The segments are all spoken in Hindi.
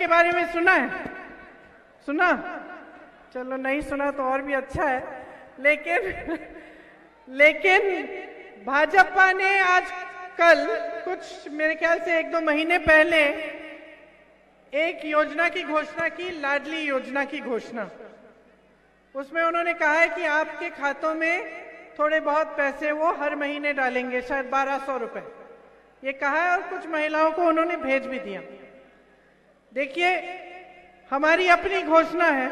बारे में सुना है? सुना? चलो नहीं सुना तो और भी अच्छा है। लेकिन भाजपा ने आज कल कुछ मेरे ख्याल से 1-2 महीने पहले एक योजना की घोषणा की, लाडली योजना की घोषणा। उसमें उन्होंने कहा है कि आपके खातों में थोड़े बहुत पैसे वो हर महीने डालेंगे, शायद 1200 रुपए ये कहा है, और कुछ महिलाओं को उन्होंने भेज भी दिया। देखिए, हमारी अपनी घोषणा है,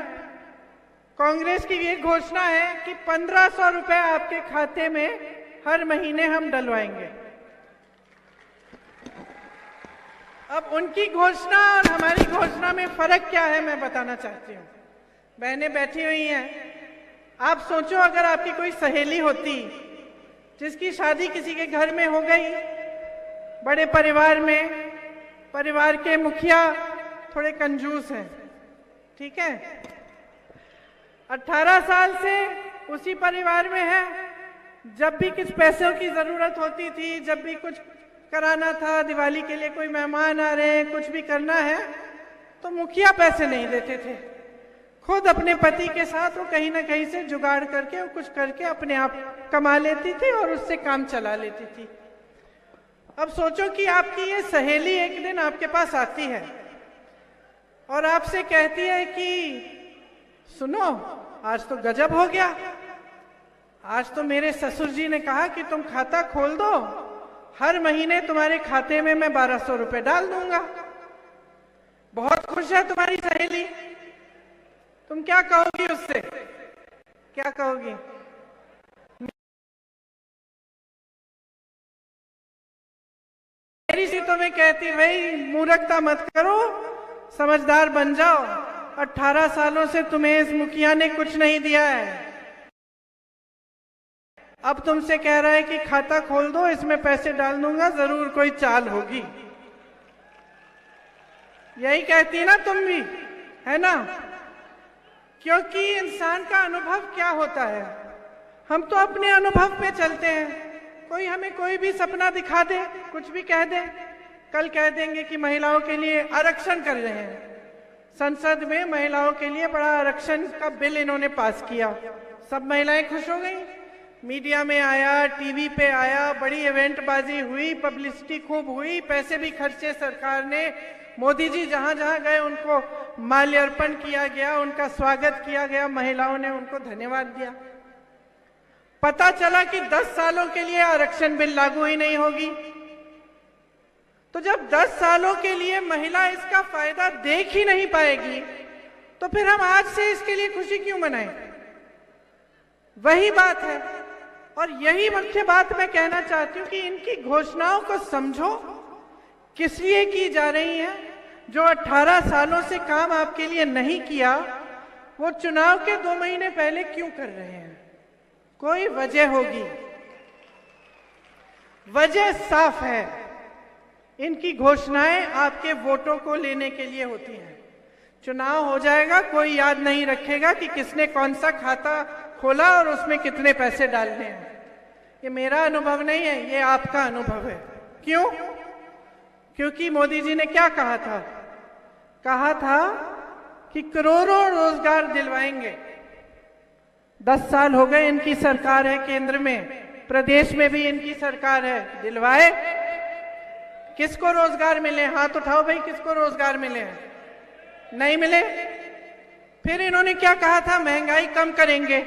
कांग्रेस की ये घोषणा है कि 1500 रुपए आपके खाते में हर महीने हम डलवाएंगे। अब उनकी घोषणा और हमारी घोषणा में फर्क क्या है मैं बताना चाहती हूँ। बहनें बैठी हुई हैं, आप सोचो अगर आपकी कोई सहेली होती जिसकी शादी किसी के घर में हो गई, बड़े परिवार में, परिवार के मुखिया थोड़े कंजूस हैं, ठीक है, 18 साल से उसी परिवार में है, जब भी कुछ पैसों की जरूरत होती थी, जब भी कुछ कराना था, दिवाली के लिए कोई मेहमान आ रहे हैं, कुछ भी करना है, तो मुखिया पैसे नहीं देते थे, खुद अपने पति के साथ वो कहीं ना कहीं से जुगाड़ करके और कुछ करके अपने आप कमा लेती थी और उससे काम चला लेती थी। अब सोचो कि आपकी ये सहेली एक दिन आपके पास आती है और आपसे कहती है कि सुनो, आज तो गजब हो गया, आज तो मेरे ससुर जी ने कहा कि तुम खाता खोल दो, हर महीने तुम्हारे खाते में मैं 1200 रुपए डाल दूंगा। बहुत खुश है तुम्हारी सहेली, तुम क्या कहोगी उससे? क्या कहोगी? मेरी सी तो मैं कहती भाई मूर्खता मत करो, समझदार बन जाओ। 18 सालों से तुम्हें इस मुखिया ने कुछ नहीं दिया है, अब तुमसे कह रहा है कि खाता खोल दो, इसमें पैसे डाल दूंगा, जरूर कोई चाल होगी। यही कहती ना तुम भी, है ना? क्योंकि इंसान का अनुभव क्या होता है, हम तो अपने अनुभव पे चलते हैं। कोई हमें कोई भी सपना दिखा दे, कुछ भी कह दे, कल कह देंगे कि महिलाओं के लिए आरक्षण कर रहे हैं, संसद में महिलाओं के लिए बड़ा आरक्षण का बिल इन्होंने पास किया, सब महिलाएं खुश हो गई, मीडिया में आया, टीवी पे आया, बड़ी इवेंटबाजी हुई, पब्लिसिटी खूब हुई, पैसे भी खर्चे सरकार ने, मोदी जी जहां जहां गए उनको माल्यार्पण किया गया, उनका स्वागत किया गया, महिलाओं ने उनको धन्यवाद दिया। पता चला कि 10 सालों के लिए आरक्षण बिल लागू ही नहीं होगी। तो जब 10 सालों के लिए महिला इसका फायदा देख ही नहीं पाएगी, तो फिर हम आज से इसके लिए खुशी क्यों मनाएं? वही बात है, और यही मुख्य बात मैं कहना चाहती हूं कि इनकी घोषणाओं को समझो, किस लिए की जा रही है। जो 18 सालों से काम आपके लिए नहीं किया, वो चुनाव के 2 महीने पहले क्यों कर रहे हैं? कोई वजह होगी, वजह साफ है, इनकी घोषणाएं आपके वोटों को लेने के लिए होती हैं। चुनाव हो जाएगा, कोई याद नहीं रखेगा कि किसने कौन सा खाता खोला और उसमें कितने पैसे डालने हैं। ये मेरा अनुभव नहीं है, ये आपका अनुभव है। क्यों? क्योंकि मोदी जी ने क्या कहा था? कहा था कि करोड़ों रोजगार दिलवाएंगे। 10 साल हो गए इनकी सरकार है केंद्र में, प्रदेश में भी इनकी सरकार है, दिलवाए? किसको रोजगार मिले? हाथ उठाओ भाई, किसको रोजगार मिले हैं? नहीं मिले। फिर इन्होंने क्या कहा था? महंगाई कम करेंगे।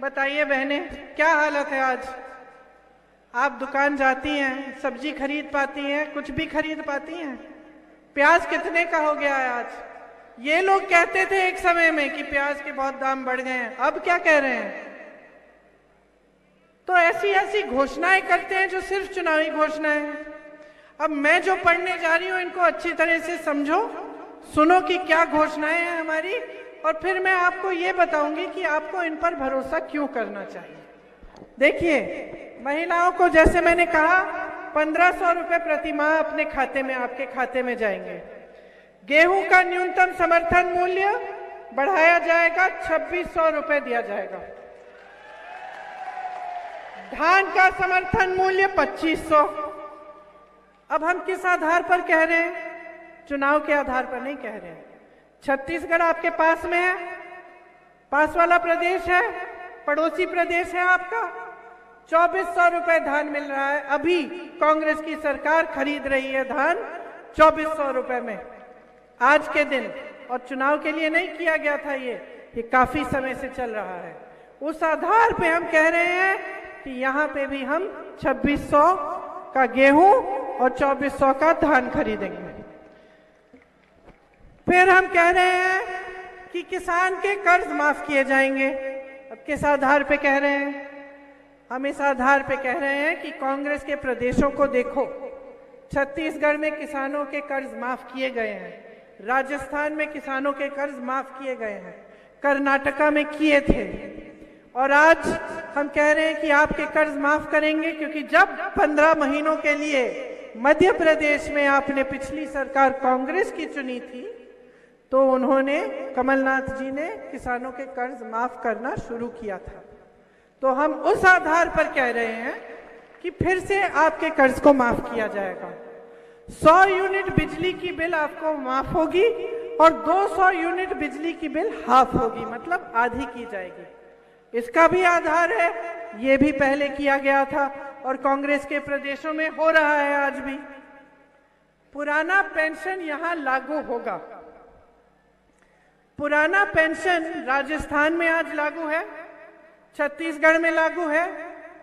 बताइए बहनें, क्या हालत है आज? आप दुकान जाती हैं, सब्जी खरीद पाती हैं, कुछ भी खरीद पाती हैं? प्याज कितने का हो गया है आज? ये लोग कहते थे एक समय में कि प्याज के बहुत दाम बढ़ गए हैं, अब क्या कह रहे हैं? तो ऐसी ऐसी घोषणाएं करते हैं जो सिर्फ चुनावी घोषणाएं हैं। अब मैं जो पढ़ने जा रही हूं, इनको अच्छी तरह से समझो, सुनो कि क्या घोषणाएं हैं हमारी, और फिर मैं आपको ये बताऊंगी कि आपको इन पर भरोसा क्यों करना चाहिए। देखिए, महिलाओं को जैसे मैंने कहा 1500 रुपए प्रति माह अपने खाते में, आपके खाते में जाएंगे। गेहूं का न्यूनतम समर्थन मूल्य बढ़ाया जाएगा, 2600 रुपए दिया जाएगा। धान का समर्थन मूल्य 2500। अब हम किस आधार पर कह रहे हैं? चुनाव के आधार पर नहीं कह रहे हैं। छत्तीसगढ़ आपके पास में है, पास वाला प्रदेश है, पड़ोसी प्रदेश है आपका। 2400 रुपए धान मिल रहा है, अभी कांग्रेस की सरकार खरीद रही है धान 2400 रुपए में आज के दिन, और चुनाव के लिए नहीं किया गया था ये काफी समय से चल रहा है। उस आधार पे हम कह रहे हैं कि यहाँ पे भी हम 2600 का गेहूं और 2400 का धान खरीदेंगे। फिर हम कह रहे हैं कि किसान के कर्ज माफ किए जाएंगे। अब किस आधार पे कह रहे हैं? हम इस आधार पे कह रहे हैं कि कांग्रेस के प्रदेशों को देखो, छत्तीसगढ़ में किसानों के कर्ज माफ किए गए हैं, राजस्थान में किसानों के कर्ज माफ किए गए हैं, कर्नाटका में किए थे, और आज हम कह रहे हैं कि आपके कर्ज माफ करेंगे, क्योंकि जब 15 महीनों के लिए मध्य प्रदेश में आपने पिछली सरकार कांग्रेस की चुनी थी, तो उन्होंने, कमलनाथ जी ने किसानों के कर्ज माफ करना शुरू किया था। तो हम उस आधार पर कह रहे हैं कि फिर से आपके कर्ज को माफ किया जाएगा। 100 यूनिट बिजली की बिल आपको माफ होगी और 200 यूनिट बिजली की बिल हाफ होगी, मतलब आधी की जाएगी। इसका भी आधार है, ये भी पहले किया गया था और कांग्रेस के प्रदेशों में हो रहा है आज भी। पुराना पेंशन यहां लागू होगा। पुराना पेंशन राजस्थान में आज लागू है, छत्तीसगढ़ में लागू है,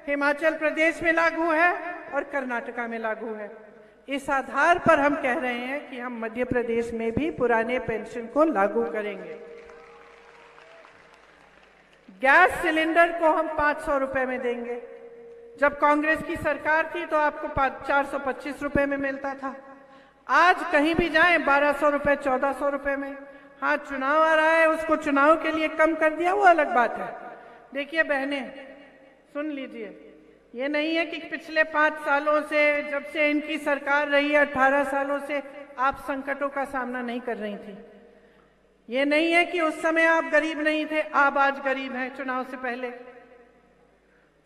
हिमाचल प्रदेश में लागू है और कर्नाटका में लागू है। इस आधार पर हम कह रहे हैं कि हम मध्य प्रदेश में भी पुराने पेंशन को लागू करेंगे। गैस सिलेंडर को हम 500 रुपए में देंगे। जब कांग्रेस की सरकार थी तो आपको 425 रुपए में मिलता था, आज कहीं भी जाएं 1200 रुपए, 1400 रुपए में। हाँ, चुनाव आ रहा है, उसको चुनाव के लिए कम कर दिया, वो अलग बात है। देखिए बहनें, सुन लीजिए, ये नहीं है कि पिछले 5 सालों से, जब से इनकी सरकार रही है, 18 सालों से आप संकटों का सामना नहीं कर रही थी। ये नहीं है कि उस समय आप गरीब नहीं थे, आप आज गरीब हैं चुनाव से पहले।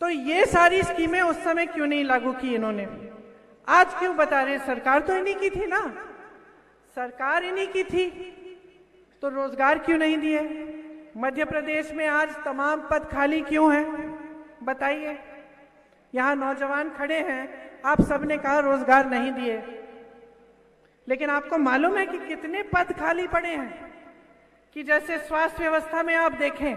तो ये सारी स्कीमें उस समय क्यों नहीं लागू की इन्होंने? आज क्यों बता रहे हैं? सरकार तो इन्हीं की थी ना, सरकार इन्हीं की थी, तो रोजगार क्यों नहीं दिए? मध्य प्रदेश में आज तमाम पद खाली क्यों हैं? बताइए। यहाँ नौजवान खड़े हैं, आप सबने कहा रोजगार नहीं दिए, लेकिन आपको मालूम है कि कितने पद खाली पड़े हैं? कि जैसे स्वास्थ्य व्यवस्था में आप देखें,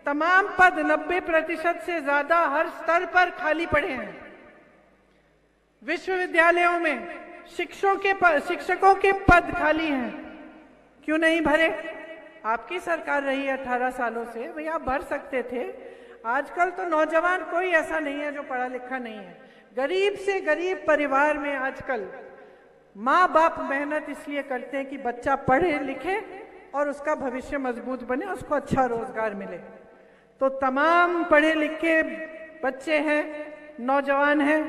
तमाम पद 90% से ज्यादा हर स्तर पर खाली पड़े हैं। विश्वविद्यालयों में शिक्षकों के पद खाली हैं, क्यों नहीं भरे? आपकी सरकार रही है 18 सालों से, भैया आप भर सकते थे। आजकल तो नौजवान कोई ऐसा नहीं है जो पढ़ा लिखा नहीं है। गरीब से गरीब परिवार में आजकल माँ बाप मेहनत इसलिए करते हैं कि बच्चा पढ़े लिखे और उसका भविष्य मजबूत बने, उसको अच्छा रोजगार मिले। तो तमाम पढ़े लिखे बच्चे हैं, नौजवान हैं,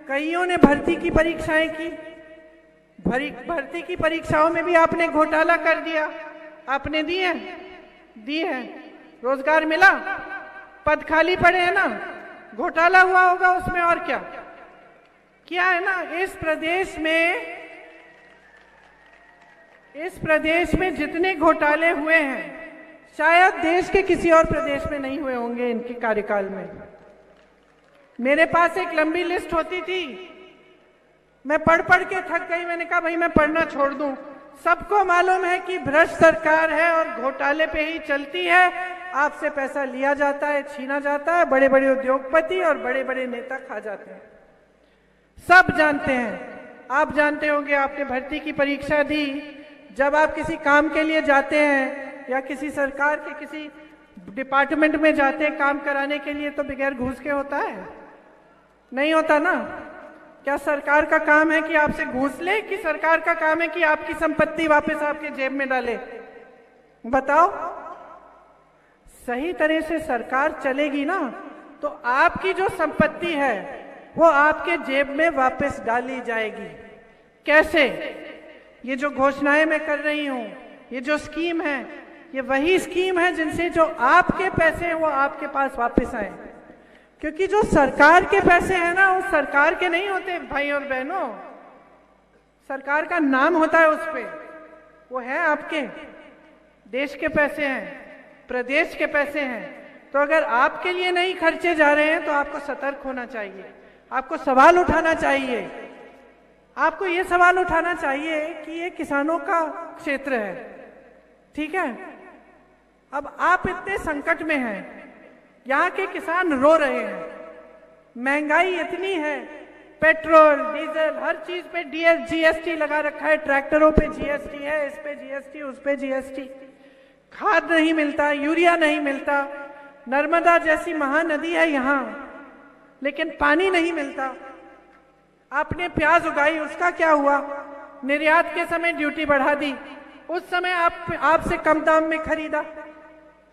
कईयों ने भर्ती की परीक्षाएं की, भर्ती की परीक्षाओं में भी आपने घोटाला कर दिया। आपने दिए हैं, रोजगार मिला? पद खाली पड़े हैं ना, घोटाला हुआ होगा उसमें, और क्या है ना। इस प्रदेश में जितने घोटाले हुए हैं शायद देश के किसी और प्रदेश में नहीं हुए होंगे इनके कार्यकाल में। मेरे पास एक लंबी लिस्ट होती थी, मैं पढ़ के थक गई, मैंने कहा भाई मैं पढ़ना छोड़ दूं। सबको मालूम है कि भ्रष्ट सरकार है और घोटाले पे ही चलती है, आपसे पैसा लिया जाता है, छीना जाता है, बड़े बड़े उद्योगपति और बड़े बड़े नेता खा जाते हैं, सब जानते हैं। आप जानते होंगे, आपने भर्ती की परीक्षा दी, जब आप किसी काम के लिए जाते हैं या किसी सरकार के किसी डिपार्टमेंट में जाते हैं काम कराने के लिए, तो बगैर घूस के होता है? नहीं होता ना। क्या सरकार का काम है कि आपसे घूस ले, कि सरकार का काम है कि आपकी संपत्ति वापस आपके जेब में डाले? बताओ। सही तरह से सरकार चलेगी ना, तो आपकी जो संपत्ति है वो आपके जेब में वापस डाली जाएगी। कैसे? ये जो घोषणाएं मैं कर रही हूं, ये जो स्कीम है, ये वही स्कीम है जिनसे जो आपके पैसे हैं वो आपके पास वापस आए। क्योंकि जो सरकार के पैसे हैं ना, वो सरकार के नहीं होते भाई और बहनों, सरकार का नाम होता है उस पे, वो है आपके देश के पैसे हैं, प्रदेश के पैसे हैं। तो अगर आपके लिए नहीं खर्चे जा रहे हैं तो आपको सतर्क होना चाहिए, आपको सवाल उठाना चाहिए। आपको ये सवाल उठाना चाहिए कि ये किसानों का क्षेत्र है, ठीक है। अब आप इतने संकट में हैं, यहाँ के किसान रो रहे हैं, महंगाई इतनी है, पेट्रोल डीजल हर चीज पे जीएसटी लगा रखा है, ट्रैक्टरों पे जीएसटी है, इस पे जीएसटी, उस पे जीएसटी, खाद नहीं मिलता, यूरिया नहीं मिलता, नर्मदा जैसी महानदी है यहाँ, लेकिन पानी नहीं मिलता। आपने प्याज उगाई, उसका क्या हुआ? निर्यात के समय ड्यूटी बढ़ा दी, उस समय आपसे कम दाम में खरीदा,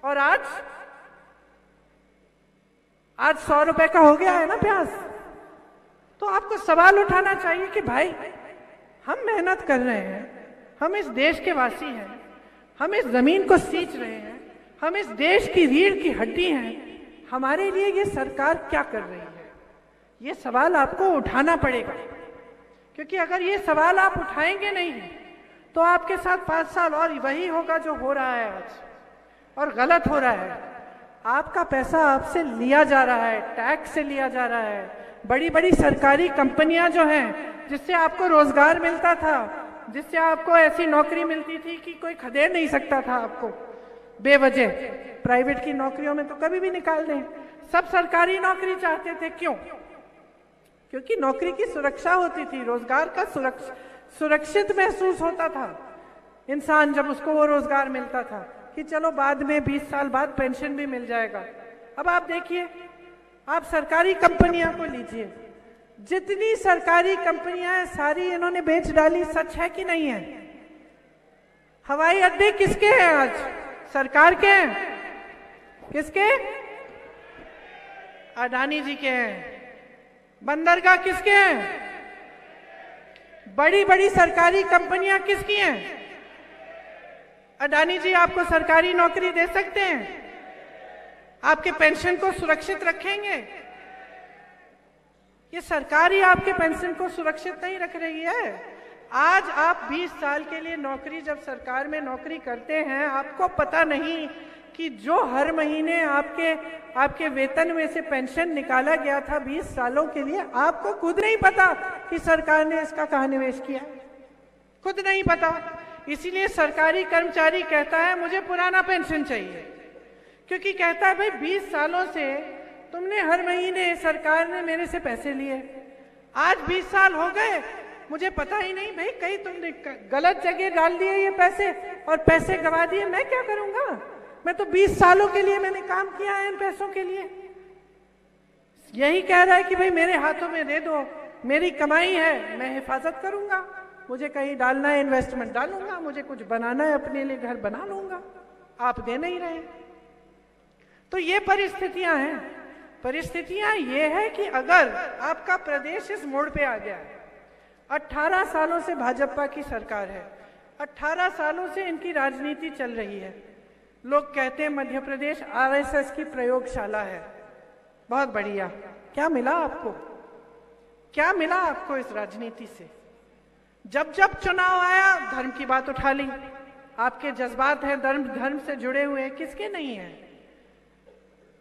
और आज 100 रुपए का हो गया है ना प्याज। तो आपको सवाल उठाना चाहिए कि भाई हम मेहनत कर रहे हैं, हम इस देश के वासी हैं, हम इस जमीन को सींच रहे हैं, हम इस देश की रीढ़ की हड्डी हैं, हमारे लिए ये सरकार क्या कर रही है? ये सवाल आपको उठाना पड़ेगा, क्योंकि अगर ये सवाल आप उठाएंगे नहीं तो आपके साथ 5 साल और वही होगा जो हो रहा है आज, और गलत हो रहा है। आपका पैसा आपसे लिया जा रहा है, टैक्स से लिया जा रहा है। बड़ी बड़ी सरकारी कंपनियां जो हैं, जिससे आपको रोजगार मिलता था, जिससे आपको ऐसी नौकरी मिलती थी कि कोई खदेड़ नहीं सकता था आपको बेवजह। प्राइवेट की नौकरियों में तो कभी भी निकाल दें, सब सरकारी नौकरी चाहते थे। क्यों? क्योंकि नौकरी की सुरक्षा होती थी, रोजगार का सुरक्षित महसूस होता था इंसान जब उसको वो रोजगार मिलता था कि चलो बाद में 20 साल बाद पेंशन भी मिल जाएगा। अब आप देखिए, आप सरकारी कंपनियां को लीजिए, जितनी सरकारी कंपनियां हैं सारी इन्होंने बेच डाली। सच है कि नहीं है? हवाई अड्डे किसके हैं आज? सरकार के हैं। किसके? अडानी जी के हैं। बंदरगाह किसके हैं? बड़ी बड़ी सरकारी कंपनियां किसकी हैं? अडानी जी आपको सरकारी नौकरी दे सकते हैं? आपके पेंशन को सुरक्षित रखेंगे? ये सरकार ही आपके पेंशन को सुरक्षित नहीं रख रही है। आज आप 20 साल के लिए नौकरी जब सरकार में नौकरी करते हैं, आपको पता नहीं कि जो हर महीने आपके वेतन में से पेंशन निकाला गया था 20 सालों के लिए, आपको खुद नहीं पता कि सरकार ने इसका कहाँ निवेश किया, खुद नहीं पता। इसीलिए सरकारी कर्मचारी कहता है मुझे पुराना पेंशन चाहिए, क्योंकि कहता है भाई 20 सालों से तुमने हर महीने सरकार ने मेरे से पैसे लिए, आज 20 साल हो गए, मुझे पता ही नहीं भाई, कहीं तुमने गलत जगह डाल दिए ये पैसे और पैसे गवा दिए, मैं क्या करूंगा? मैं तो 20 सालों के लिए मैंने काम किया है इन पैसों के लिए। यही कह रहा है कि भाई मेरे हाथों में दे दो, मेरी कमाई है, मैं हिफाजत करूंगा, मुझे कहीं डालना है इन्वेस्टमेंट डालूंगा, मुझे कुछ बनाना है अपने लिए घर बना लूंगा। आप दे नहीं रहे। तो ये परिस्थितियां हैं। परिस्थितियां ये है कि अगर आपका प्रदेश इस मोड़ पे आ गया है, 18 सालों से भाजपा की सरकार है, 18 सालों से इनकी राजनीति चल रही है। लोग कहते हैं मध्य प्रदेश आरएसएस की प्रयोगशाला है। बहुत बढ़िया। क्या मिला आपको? क्या मिला आपको इस राजनीति से? जब जब चुनाव आया धर्म की बात उठा ली। आपके जज्बात हैं धर्म से जुड़े हुए, किसके नहीं है?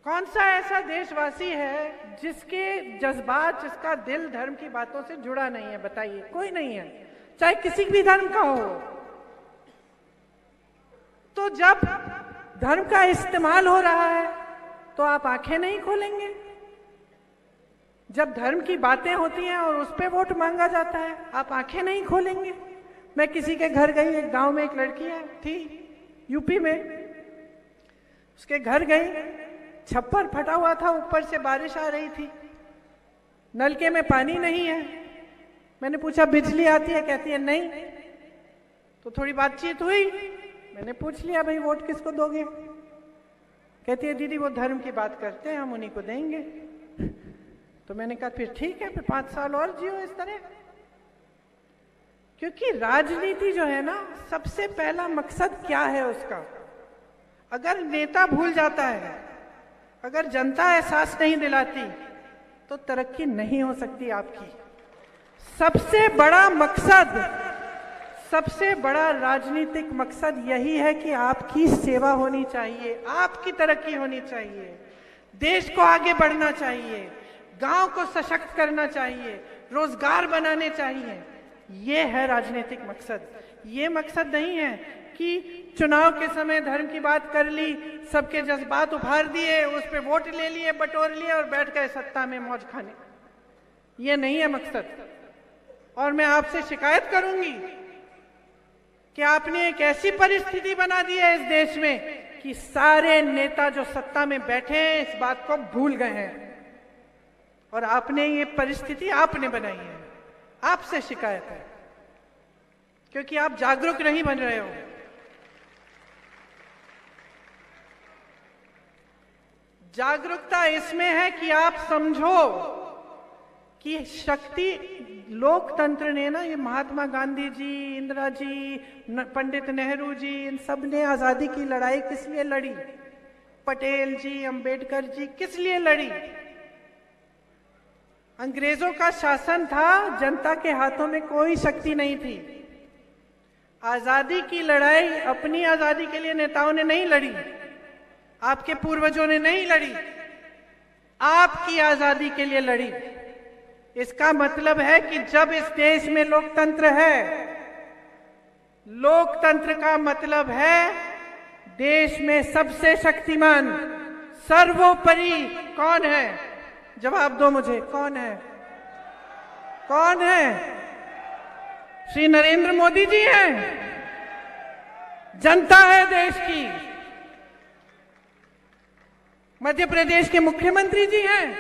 कौन सा ऐसा देशवासी है जिसके जज्बात, जिसका दिल धर्म की बातों से जुड़ा नहीं है? बताइए, कोई नहीं है, चाहे किसी भी धर्म का हो। तो जब धर्म का इस्तेमाल हो रहा है तो आप आंखें नहीं खोलेंगे? जब धर्म की बातें होती हैं और उस पर वोट मांगा जाता है, आप आंखें नहीं खोलेंगे? मैं किसी के घर गई, एक गांव में एक लड़की है थी यूपी में, उसके घर गई, छप्पर फटा हुआ था, ऊपर से बारिश आ रही थी, नलके में पानी नहीं है। मैंने पूछा बिजली आती है? कहती है नहीं। तो थोड़ी बातचीत हुई, मैंने पूछ लिया भाई वोट किसको दोगे? कहती है दीदी वो धर्म की बात करते हैं, हम उन्हीं को देंगे। तो मैंने कहा फिर ठीक है, फिर 5 साल और जियो इस तरह। क्योंकि राजनीति जो है ना, सबसे पहला मकसद क्या है उसका? अगर नेता भूल जाता है, अगर जनता एहसास नहीं दिलाती, तो तरक्की नहीं हो सकती आपकी। सबसे बड़ा मकसद सबसे बड़ा राजनीतिक मकसद यही है कि आपकी सेवा होनी चाहिए, आपकी तरक्की होनी चाहिए, देश को आगे बढ़ना चाहिए, गांव को सशक्त करना चाहिए, रोजगार बनाने चाहिए। ये है राजनीतिक मकसद। ये मकसद नहीं है कि चुनाव के समय धर्म की बात कर ली, सबके जज्बात उभार दिए, उस पे वोट ले लिए, बटोर लिए और बैठ गए सत्ता में मौज खाने। ये नहीं है मकसद। और मैं आपसे शिकायत करूंगी कि आपने एक ऐसी परिस्थिति बना दी है इस देश में कि सारे नेता जो सत्ता में बैठे हैं इस बात को भूल गए हैं। और आपने ये परिस्थिति आपने बनाई है, आपसे शिकायत है, क्योंकि आप जागरूक नहीं बन रहे हो। जागरूकता इसमें है कि आप समझो कि शक्ति लोकतंत्र ने ना, ये महात्मा गांधी जी, इंदिरा जी, पंडित नेहरू जी, इन सब ने आजादी की लड़ाई किस लिए लड़ी? पटेल जी, अंबेडकर जी किस लिए लड़ी? अंग्रेजों का शासन था, जनता के हाथों में कोई शक्ति नहीं थी। आजादी की लड़ाई अपनी आजादी के लिए नेताओं ने नहीं लड़ी, आपके पूर्वजों ने नहीं लड़ी, आपकी आजादी के लिए लड़ी। इसका मतलब है कि जब इस देश में लोकतंत्र है, लोकतंत्र का मतलब है देश में सबसे शक्तिमान, सर्वोपरि कौन है? जवाब दो मुझे, कौन है? कौन है? श्री नरेंद्र मोदी जी हैं। जनता है देश की। मध्य प्रदेश के मुख्यमंत्री जी हैं?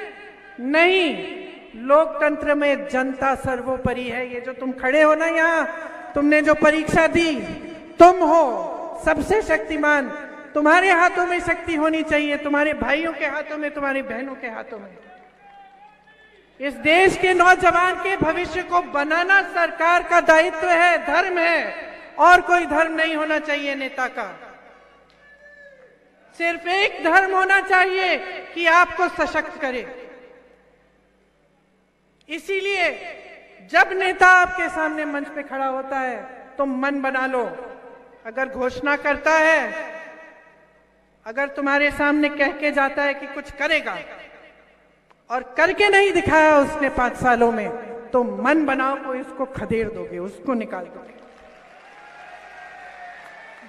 नहीं, लोकतंत्र में जनता सर्वोपरि है। ये जो तुम खड़े हो ना यहाँ, तुमने जो परीक्षा दी, तुम हो सबसे शक्तिमान। तुम्हारे हाथों में शक्ति होनी चाहिए, तुम्हारे भाइयों के हाथों में, तुम्हारी बहनों के हाथों में। इस देश के नौजवान के भविष्य को बनाना सरकार का दायित्व है, धर्म है, और कोई धर्म नहीं होना चाहिए नेता का। सिर्फ एक धर्म होना चाहिए कि आपको सशक्त करे। इसीलिए जब नेता आपके सामने मंच पे खड़ा होता है तो मन बना लो, अगर घोषणा करता है, अगर तुम्हारे सामने कह के जाता है कि कुछ करेगा और करके नहीं दिखाया उसने 5 सालों में, तो मन बनाओ को इसको खदेड़ दोगे, उसको निकाल दोगे।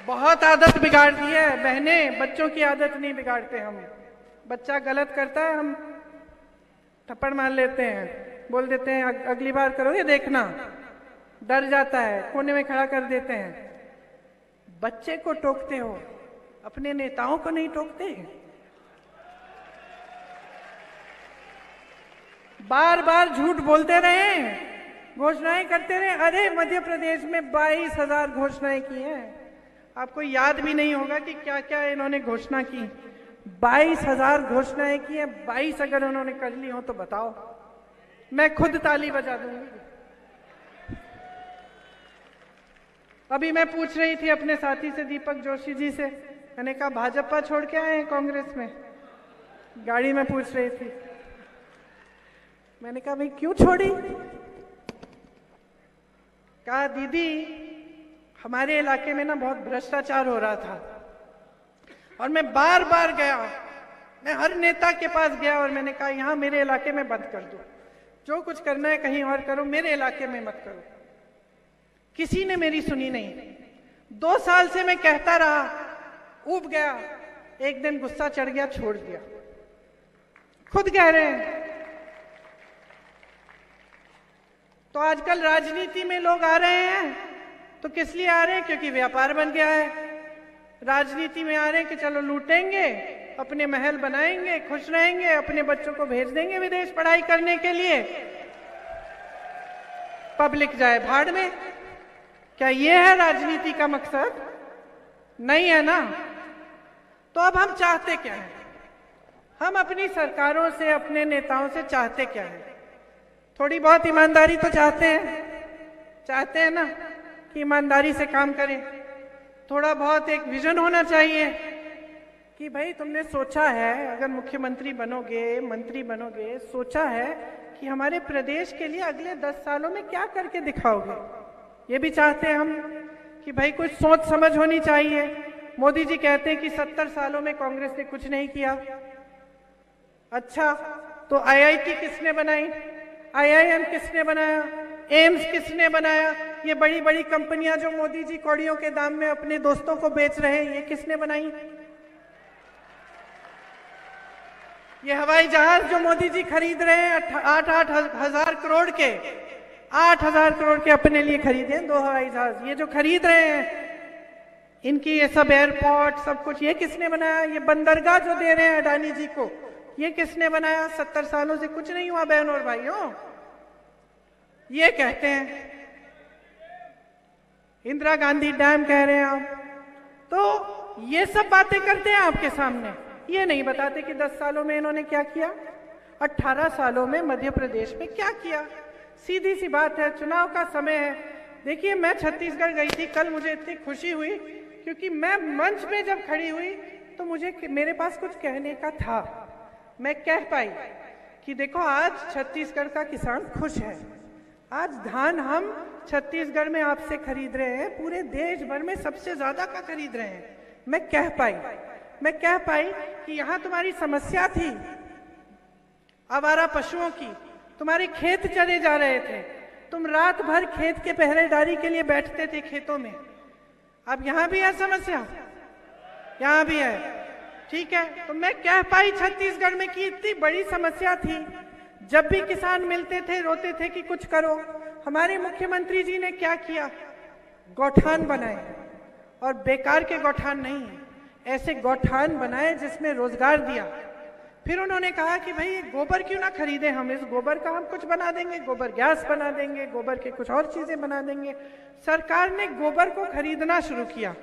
बहुत आदत बिगाड़ दी है बहनें, बच्चों की आदत नहीं बिगाड़ते हम। बच्चा गलत करता है, हम थप्पड़ मार लेते हैं, बोल देते हैं अगली बार करोगे देखना, डर जाता है, कोने में खड़ा कर देते हैं। बच्चे को टोकते हो, अपने नेताओं को नहीं टोकते। बार बार झूठ बोलते रहे, घोषणाएं करते रहे। अरे मध्य प्रदेश में 22,000 घोषणाएं की हैं, आपको याद भी नहीं होगा कि क्या क्या इन्होंने घोषणा की। 22,000 घोषणाएं की हैं, 22 अगर उन्होंने कर ली हो तो बताओ, मैं खुद ताली बजा दूंगी। अभी मैं पूछ रही थी अपने साथी से, दीपक जोशी जी से, मैंने कहा भाजपा छोड़ के आए हैं कांग्रेस में? गाड़ी में पूछ रही थी। मैंने कहा भाई क्यों छोड़ी? कहा दीदी हमारे इलाके में ना बहुत भ्रष्टाचार हो रहा था और मैं बार बार गया, मैं हर नेता के पास गया और मैंने कहा यहाँ मेरे इलाके में बंद कर दो, जो कुछ करना है कहीं और करो, मेरे इलाके में मत करो। किसी ने मेरी सुनी नहीं। 2 साल से मैं कहता रहा, ऊब गया, एक दिन गुस्सा चढ़ गया, छोड़ दिया। खुद कह रहे हैं। तो आजकल राजनीति में लोग आ रहे हैं तो किस लिए आ रहे हैं? क्योंकि व्यापार बन गया है। राजनीति में आ रहे हैं कि चलो लूटेंगे, अपने महल बनाएंगे, खुश रहेंगे, अपने बच्चों को भेज देंगे विदेश पढ़ाई करने के लिए, पब्लिक जाए भाड़ में। क्या ये है राजनीति का मकसद? नहीं है ना। तो अब हम चाहते क्या है? हम अपनी सरकारों से, अपने नेताओं से चाहते क्या है? थोड़ी बहुत ईमानदारी तो चाहते हैं ना कि ईमानदारी से काम करें। थोड़ा बहुत एक विजन होना चाहिए कि भाई तुमने सोचा है, अगर मुख्यमंत्री बनोगे, मंत्री बनोगे, सोचा है कि हमारे प्रदेश के लिए अगले 10 सालों में क्या करके दिखाओगे? ये भी चाहते हैं हम कि भाई कुछ सोच समझ होनी चाहिए। मोदी जी कहते हैं कि 70 सालों में कांग्रेस ने कुछ नहीं किया। अच्छा, तो आईआईटी किसने बनाई, आईआईएम किसने बनाया, एम्स किसने बनाया, ये बड़ी बड़ी कंपनियां जो मोदी जी कौड़ियों के दाम में अपने दोस्तों को बेच रहे हैं, ये किसने बनाई? ये हवाई जहाज जो मोदी जी खरीद रहे हैं 8-8 हजार करोड़ के, 8,000 करोड़ के अपने लिए खरीदे हैं 2 हवाई जहाज, ये जो खरीद रहे हैं इनकी ये सब एयरपोर्ट सब कुछ, ये किसने बनाया? ये बंदरगाह जो दे रहे हैं अडानी जी को, ये किसने बनाया? 70 सालों से कुछ नहीं हुआ बहनों और भाइयों। ये कहते हैं इंदिरा गांधी डैम कह रहे हैं आप, तो ये सब बातें करते हैं आपके सामने, ये नहीं बताते कि 10 सालों में इन्होंने क्या किया, 18 सालों में मध्य प्रदेश में क्या किया। सीधी सी बात है, चुनाव का समय है। देखिए, मैं छत्तीसगढ़ गई थी कल, मुझे इतनी खुशी हुई क्योंकि मैं मंच में जब खड़ी हुई तो मेरे पास कुछ कहने का था। मैं कह पाई कि देखो, आज छत्तीसगढ़ का किसान खुश है, आज धान हम छत्तीसगढ़ में आपसे खरीद रहे हैं, पूरे देश भर में सबसे ज्यादा का खरीद रहे हैं। मैं कह पाई कि यहाँ तुम्हारी समस्या थी आवारा पशुओं की, तुम्हारे खेत चले जा रहे थे, तुम रात भर खेत के पहरेदारी के लिए बैठते थे खेतों में। अब यहाँ भी है समस्या, यहाँ भी है, ठीक है। तो मैं कह पाई छत्तीसगढ़ में कि इतनी बड़ी समस्या थी, जब भी किसान मिलते थे रोते थे कि कुछ करो। हमारे मुख्यमंत्री जी ने क्या किया? गौठान बनाए, और बेकार के गौठान नहीं है, ऐसे गौठान बनाए जिसमें रोजगार दिया। फिर उन्होंने कहा कि भाई गोबर क्यों ना खरीदें, हम इस गोबर का हम कुछ बना देंगे, गोबर गैस बना देंगे, गोबर के कुछ और चीजें बना देंगे। सरकार ने गोबर को खरीदना शुरू किया,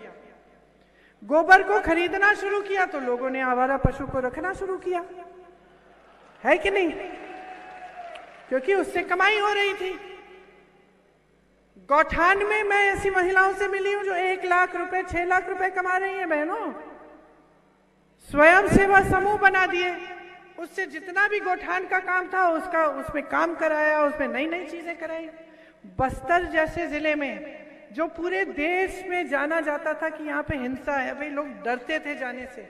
गोबर को खरीदना शुरू किया तो लोगों ने आवारा पशु को रखना शुरू किया, है कि नहीं? क्योंकि उससे कमाई हो रही थी। गौठान में मैं ऐसी महिलाओं से मिली हूं जो 1 लाख रुपए 6 लाख रुपए कमा रही हैं बहनों। स्वयं सेवा समूह बना दिए, उससे जितना भी गौठान का काम था उसमें काम कराया, उसमें नई नई चीजें कराई। बस्तर जैसे जिले में जो पूरे देश में जाना जाता था कि यहाँ पे हिंसा है, भाई लोग डरते थे जाने से,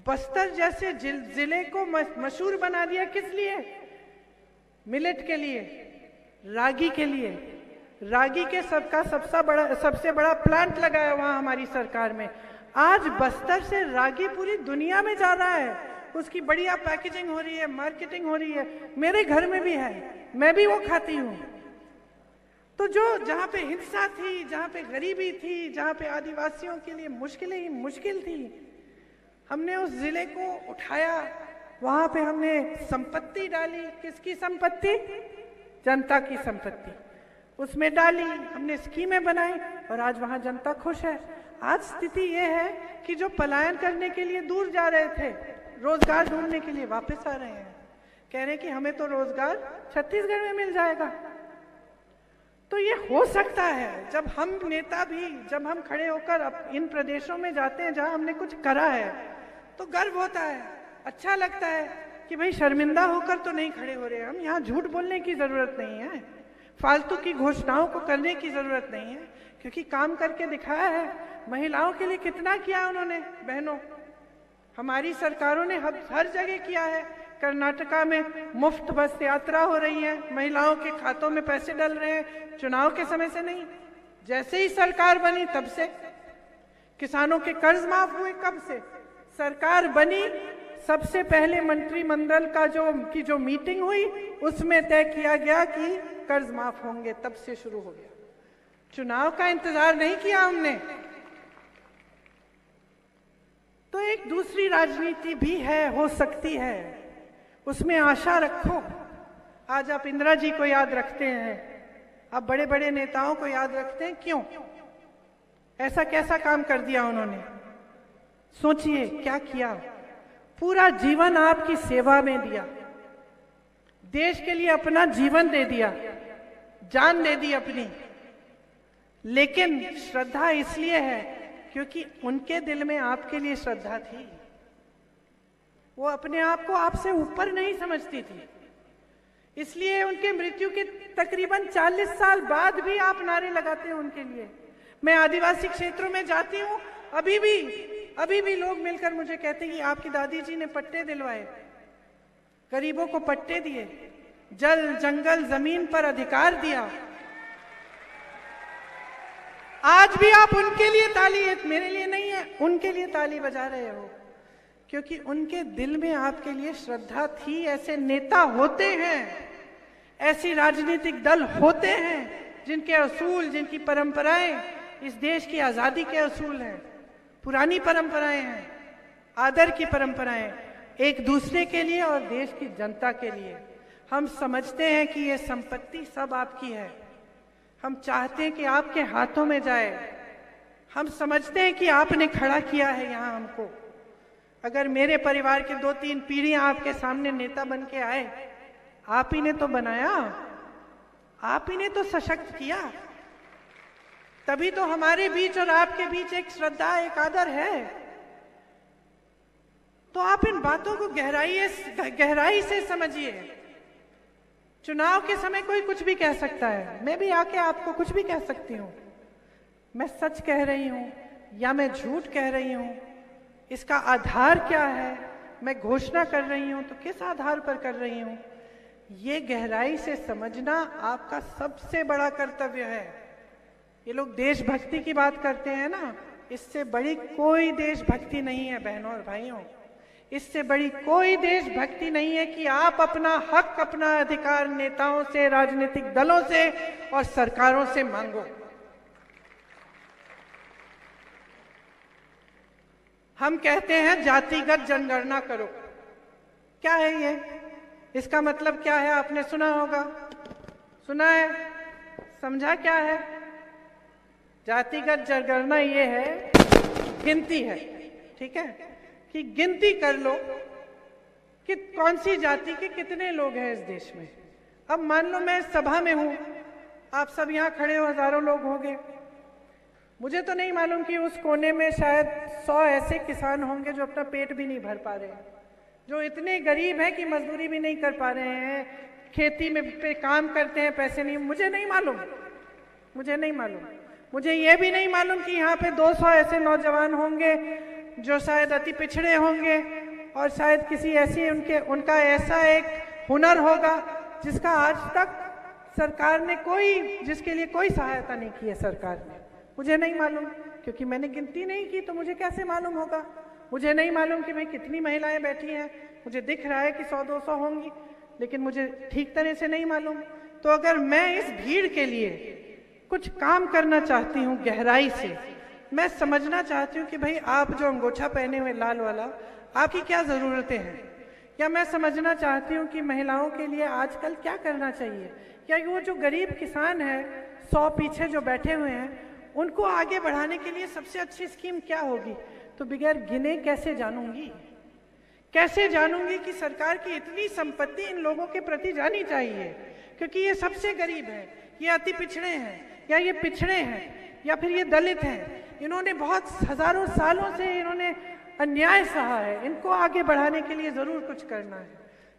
बस्तर जैसे जिले को मशहूर बना दिया। किस लिए? मिलेट के लिए, रागी के लिए। रागी के सबसे बड़ा प्लांट लगाया वहां हमारी सरकार में। आज बस्तर से रागी पूरी दुनिया में जा रहा है, उसकी बढ़िया पैकेजिंग हो रही है, मार्केटिंग हो रही है। मेरे घर में भी है, मैं भी वो खाती हूँ। तो जहाँ पे हिंसा थी, जहाँ पे गरीबी थी, जहाँ पे आदिवासियों के लिए मुश्किलें ही मुश्किल थी, हमने उस जिले को उठाया, वहां पे हमने संपत्ति डाली। किसकी संपत्ति? जनता की संपत्ति उसमें डाली, हमने स्कीमें बनाई और आज वहां जनता खुश है। आज स्थिति ये है कि जो पलायन करने के लिए दूर जा रहे थे, रोजगार ढूंढने के लिए वापस आ रहे हैं, कह रहे हैं कि हमें तो रोजगार छत्तीसगढ़ में मिल जाएगा। तो ये हो सकता है जब हम नेता भी, जब हम खड़े होकर इन प्रदेशों में जाते हैं जहां हमने कुछ करा है, तो गर्व होता है, अच्छा लगता है कि भाई शर्मिंदा होकर तो नहीं खड़े हो रहे हम। यहाँ झूठ बोलने की जरूरत नहीं है, फालतू की घोषणाओं को करने की जरूरत नहीं है, क्योंकि काम करके दिखाया है। महिलाओं के लिए कितना किया उन्होंने बहनों, हमारी सरकारों ने हर जगह किया है। कर्नाटका में मुफ्त बस यात्रा हो रही है, महिलाओं के खातों में पैसे डल रहे हैं, चुनाव के समय से नहीं, जैसे ही सरकार बनी तब से। किसानों के कर्ज माफ हुए कब से? सरकार बनी सबसे पहले मंत्रिमंडल का जो मीटिंग हुई उसमें तय किया गया कि कर्ज माफ होंगे, तब से शुरू हो गया। चुनाव का इंतजार नहीं किया हमने। तो एक दूसरी राजनीति भी है, हो सकती है, उसमें आशा रखो। आज आप इंदिरा जी को याद रखते हैं, आप बड़े बड़े नेताओं को याद रखते हैं, क्यों? ऐसा कैसा काम कर दिया उन्होंने? सोचिए क्या किया। पूरा जीवन आपकी सेवा में दिया, देश के लिए अपना जीवन दे दिया, जान दे दी अपनी। लेकिन श्रद्धा इसलिए है क्योंकि उनके दिल में आपके लिए श्रद्धा थी। वो अपने आप को आपसे ऊपर नहीं समझती थी, इसलिए उनके मृत्यु के तकरीबन 40 साल बाद भी आप नारे लगाते हैं उनके लिए। मैं आदिवासी क्षेत्रों में जाती हूँ, अभी भी लोग मिलकर मुझे कहते हैं कि आपकी दादी जी ने पट्टे दिलवाए, गरीबों को पट्टे दिए, जल जंगल जमीन पर अधिकार दिया। आज भी आप उनके लिए ताली, मेरे लिए नहीं है, उनके लिए ताली बजा रहे हो, क्योंकि उनके दिल में आपके लिए श्रद्धा थी। ऐसे नेता होते हैं, ऐसी राजनीतिक दल होते हैं जिनके असूल, जिनकी परंपराएं इस देश की आजादी के असूल हैं, पुरानी परंपराएं हैं, आदर की परंपराएं, एक दूसरे के लिए और देश की जनता के लिए। हम समझते हैं कि ये संपत्ति सब आपकी है, हम चाहते हैं कि आपके हाथों में जाए, हम समझते हैं कि आपने खड़ा किया है यहाँ हमको। अगर मेरे परिवार के 2-3 पीढ़ियां आपके सामने नेता बन के आए, आप ही ने तो बनाया, आप ही ने तो सशक्त किया, तभी तो हमारे बीच और आपके बीच एक श्रद्धा, एक आदर है। तो आप इन बातों को गहराई से समझिए। चुनाव के समय कोई कुछ भी कह सकता है, मैं भी आके आपको कुछ भी कह सकती हूँ। मैं सच कह रही हूँ या मैं झूठ कह रही हूँ, इसका आधार क्या है, मैं घोषणा कर रही हूँ तो किस आधार पर कर रही हूँ, ये गहराई से समझना आपका सबसे बड़ा कर्तव्य है। ये लोग देशभक्ति की बात करते हैं ना, इससे बड़ी कोई देशभक्ति नहीं है बहनों और भाइयों, इससे बड़ी कोई देशभक्ति नहीं है कि आप अपना हक, अपना अधिकार नेताओं से, राजनीतिक दलों से और सरकारों से मांगो। हम कहते हैं जातिगत जनगणना करो, क्या है ये, इसका मतलब क्या है? आपने सुना होगा, सुना है, समझा क्या है? जातिगत जनगणना ये है, गिनती है, ठीक है, कि गिनती कर लो कि कौन सी जाति के कितने लोग हैं इस देश में। अब मान लो मैं सभा में हूं, आप सब यहाँ खड़े हो, हजारों लोग होंगे, मुझे तो नहीं मालूम कि उस कोने में शायद 100 ऐसे किसान होंगे जो अपना पेट भी नहीं भर पा रहे हैं, जो इतने गरीब हैं कि मजदूरी भी नहीं कर पा रहे हैं, खेती में पे काम करते हैं, पैसे नहीं, मुझे नहीं मालूम, मुझे नहीं मालूम। मुझे ये भी नहीं मालूम कि यहाँ पे 200 ऐसे नौजवान होंगे जो शायद अति पिछड़े होंगे और शायद किसी ऐसी उनका ऐसा एक हुनर होगा जिसका आज तक सरकार ने जिसके लिए कोई सहायता नहीं की है सरकार ने। मुझे नहीं मालूम, क्योंकि मैंने गिनती नहीं की, तो मुझे कैसे मालूम होगा? मुझे नहीं मालूम कि भाई कितनी महिलाएं बैठी हैं, मुझे दिख रहा है कि 100-200 होंगी, लेकिन मुझे ठीक तरह से नहीं मालूम। तो अगर मैं इस भीड़ के लिए कुछ काम करना चाहती हूँ गहराई से, मैं समझना चाहती हूँ कि भाई आप जो अंगोछा पहने हुए लाल वाला, आपकी क्या ज़रूरतें हैं, या मैं समझना चाहती हूँ कि महिलाओं के लिए आजकल क्या करना चाहिए, या वो जो गरीब किसान है 100 पीछे जो बैठे हुए हैं, उनको आगे बढ़ाने के लिए सबसे अच्छी स्कीम क्या होगी। तो बगैर गिने कैसे जानूंगी, कैसे जानूंगी कि सरकार की इतनी संपत्ति इन लोगों के प्रति जानी चाहिए, क्योंकि ये सबसे गरीब है, ये अति पिछड़े हैं, या ये पिछड़े हैं, या फिर ये दलित हैं, इन्होंने बहुत हजारों सालों से इन्होंने अन्याय सहा है, इनको आगे बढ़ाने के लिए जरूर कुछ करना है,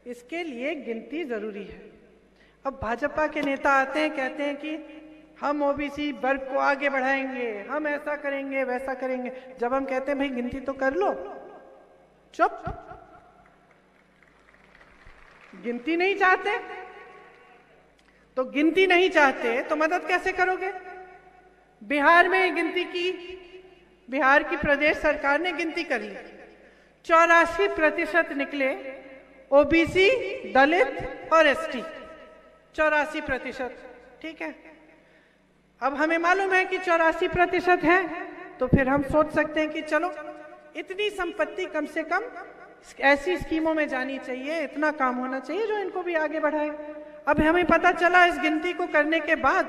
इसके लिए गिनती जरूरी है। अब भाजपा के नेता आते हैं, कहते हैं कि हम ओबीसी वर्ग को आगे बढ़ाएंगे, हम ऐसा करेंगे, वैसा करेंगे। जब हम कहते हैं भाई गिनती तो कर लो, चुप, गिनती नहीं चाहते तो गिनती नहीं चाहते तो मदद कैसे करोगे? बिहार में गिनती की, बिहार की प्रदेश सरकार ने गिनती कर ली, 84% निकले ओबीसी, दलित और एसटी, 84%, ठीक है। अब हमें मालूम है कि 84% है, तो फिर हम सोच सकते हैं कि चलो इतनी संपत्ति कम से कम ऐसी स्कीमों में जानी चाहिए, इतना काम होना चाहिए जो इनको भी आगे बढ़ाए। अब हमें पता चला इस गिनती को करने के बाद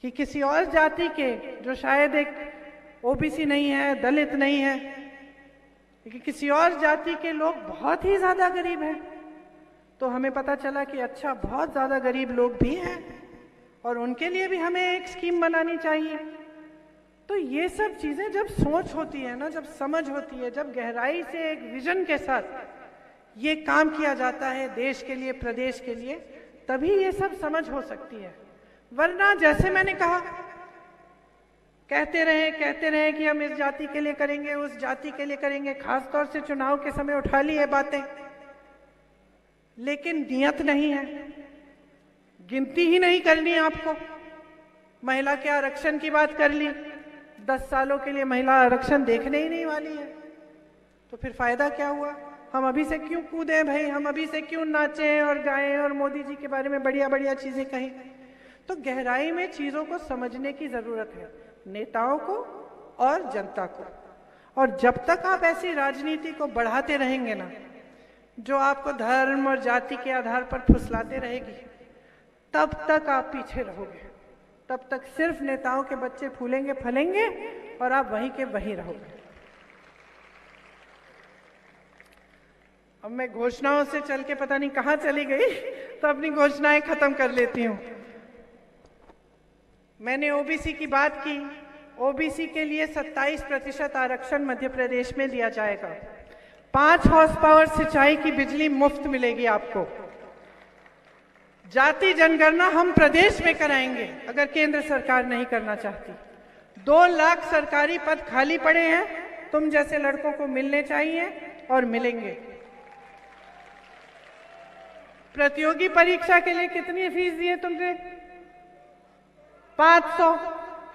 कि किसी और जाति के, जो शायद एक ओबीसी नहीं है, दलित नहीं है, लेकिन किसी और जाति के लोग बहुत ही ज्यादा गरीब हैं, तो हमें पता चला कि अच्छा बहुत ज्यादा गरीब लोग भी हैं और उनके लिए भी हमें एक स्कीम बनानी चाहिए। तो ये सब चीजें जब सोच होती है ना, जब समझ होती है, जब गहराई से एक विजन के साथ ये काम किया जाता है देश के लिए, प्रदेश के लिए, तभी ये सब समझ हो सकती है। वरना जैसे मैंने कहा, कहते रहे कि हम इस जाति के लिए करेंगे, उस जाति के लिए करेंगे, खासतौर से चुनाव के समय उठा ली ये बातें, लेकिन नियत नहीं है, गिनती ही नहीं करनी आपको। महिला के आरक्षण की बात कर ली, 10 सालों के लिए महिला आरक्षण देखने ही नहीं वाली है, तो फिर फायदा क्या हुआ? हम अभी से क्यों कूदे भाई, हम अभी से क्यों नाचें और गाएं और मोदी जी के बारे में बढ़िया बढ़िया चीजें कहें? तो गहराई में चीजों को समझने की जरूरत है, नेताओं को और जनता को। और जब तक आप ऐसी राजनीति को बढ़ाते रहेंगे ना, जो आपको धर्म और जाति के आधार पर फुसलाते रहेगी, तब तक आप पीछे रहोगे। तब तक सिर्फ नेताओं के बच्चे फूलेंगे फलेंगे और आप वहीं के वहीं रहोगे। अब मैं घोषणाओं से चल के पता नहीं कहां चली गई, तो अपनी घोषणाएं खत्म कर लेती हूं। मैंने ओबीसी की बात की। ओबीसी के लिए 27% आरक्षण मध्य प्रदेश में दिया जाएगा। 5 हॉर्स पावर सिंचाई की बिजली मुफ्त मिलेगी आपको। जाति जनगणना हम प्रदेश में कराएंगे अगर केंद्र सरकार नहीं करना चाहती। 2 लाख सरकारी पद खाली पड़े हैं, तुम जैसे लड़कों को मिलने चाहिए और मिलेंगे। प्रतियोगी परीक्षा के लिए कितनी फीस दी है तुमने? 500।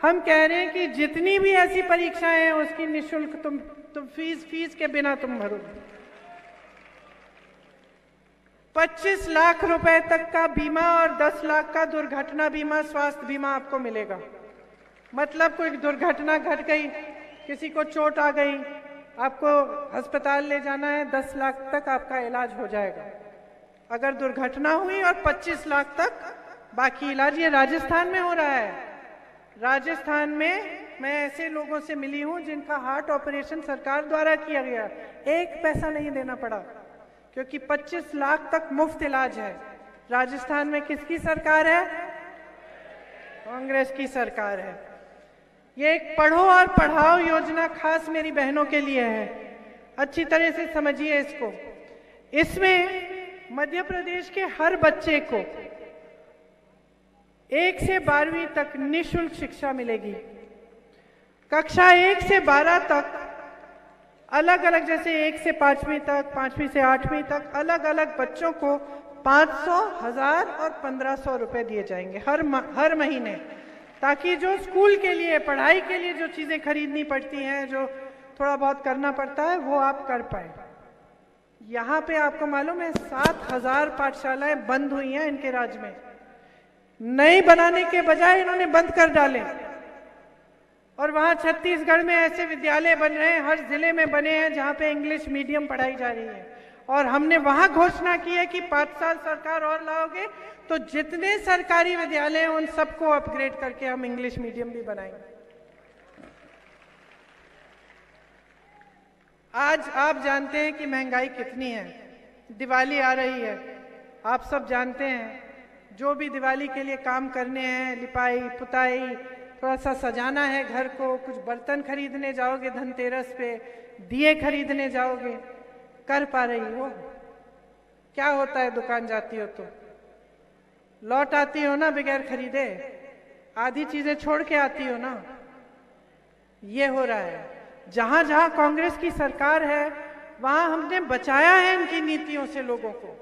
हम कह रहे हैं कि जितनी भी ऐसी परीक्षाएं हैं उसकी निःशुल्क तुम फीस के बिना तुम भरोगे। 25 लाख रुपए तक का बीमा और 10 लाख का दुर्घटना बीमा, स्वास्थ्य बीमा आपको मिलेगा। मतलब कोई दुर्घटना घट गई, किसी को चोट आ गई, आपको अस्पताल ले जाना है, 10 लाख तक आपका इलाज हो जाएगा अगर दुर्घटना हुई, और 25 लाख तक बाकी इलाज। ये राजस्थान में हो रहा है। राजस्थान में मैं ऐसे लोगों से मिली हूं जिनका हार्ट ऑपरेशन सरकार द्वारा किया गया, 1 पैसा नहीं देना पड़ा, क्योंकि 25 लाख तक मुफ्त इलाज है। राजस्थान में किसकी सरकार है? कांग्रेस की सरकार है। ये एक पढ़ो और पढ़ाओ योजना खास मेरी बहनों के लिए है, अच्छी तरह से समझिए इसको। इसमें मध्य प्रदेश के हर बच्चे को 1 से 12वीं तक निःशुल्क शिक्षा मिलेगी। कक्षा 1 से 12 तक अलग अलग, जैसे 1 से 5वीं तक, 5वीं से 8वीं तक, अलग अलग बच्चों को 500, 1000 और 1500 रुपए दिए जाएंगे हर महीने, ताकि जो स्कूल के लिए, पढ़ाई के लिए जो चीजें खरीदनी पड़ती हैं, जो थोड़ा बहुत करना पड़ता है, वो आप कर पाए। यहाँ पे आपको मालूम है 7000 पाठशालाएं बंद हुई हैं इनके राज्य में। नई बनाने के बजाय इन्होंने बंद कर डाले, और वहां छत्तीसगढ़ में ऐसे विद्यालय बन रहे हैं, हर जिले में बने हैं जहां पे इंग्लिश मीडियम पढ़ाई जा रही है। और हमने वहां घोषणा की है कि 5 साल सरकार और लाओगे तो जितने सरकारी विद्यालय हैं उन सबको अपग्रेड करके हम इंग्लिश मीडियम भी बनाएंगे। आज आप जानते हैं कि महंगाई कितनी है। दिवाली आ रही है, आप सब जानते हैं। जो भी दिवाली के लिए काम करने हैं, लिपाई पुताई, थोड़ा सा सजाना है घर को, कुछ बर्तन खरीदने जाओगे धनतेरस पे, दिए खरीदने जाओगे, कर पा रही हो? क्या होता है, दुकान जाती हो तो लौट आती हो ना बगैर खरीदे, आधी चीजें छोड़ के आती हो ना। ये हो रहा है। जहां जहां कांग्रेस की सरकार है वहां हमने बचाया है इनकी नीतियों से लोगों को।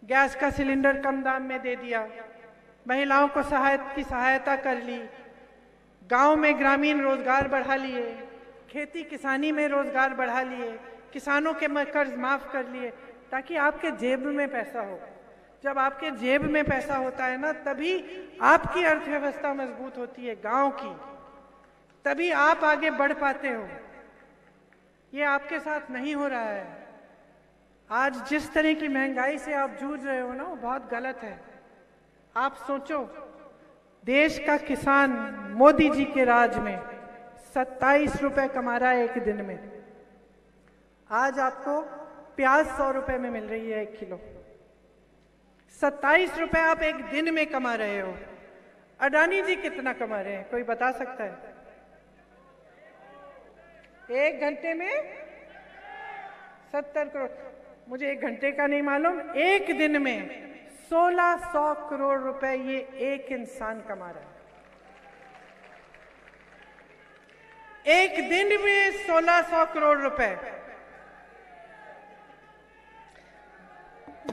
गैस का सिलेंडर कम दाम में दे दिया, महिलाओं को सहायता कर ली, गांव में ग्रामीण रोजगार बढ़ा लिए, खेती किसानी में रोजगार बढ़ा लिए, किसानों के कर्ज माफ कर लिए, ताकि आपके जेब में पैसा हो। जब आपके जेब में पैसा होता है ना, तभी आपकी अर्थव्यवस्था मजबूत होती है गांव की, तभी आप आगे बढ़ पाते हो। ये आपके साथ नहीं हो रहा है। आज जिस तरह की महंगाई से आप जूझ रहे हो ना, वो बहुत गलत है। आप सोचो, देश का किसान मोदी जी के राज में 27 रुपए कमा रहा है एक दिन में। आज आपको प्याज 100 रुपए में मिल रही है 1 किलो। 27 रुपए आप एक दिन में कमा रहे हो। अडानी जी कितना कमा रहे हैं, कोई बता सकता है? 1 घंटे में 70 करोड़। मुझे 1 घंटे का नहीं मालूम, एक दिन में 1600 करोड़ रुपए ये एक इंसान कमा रहा है। एक दिन में 1600 करोड़ रुपए।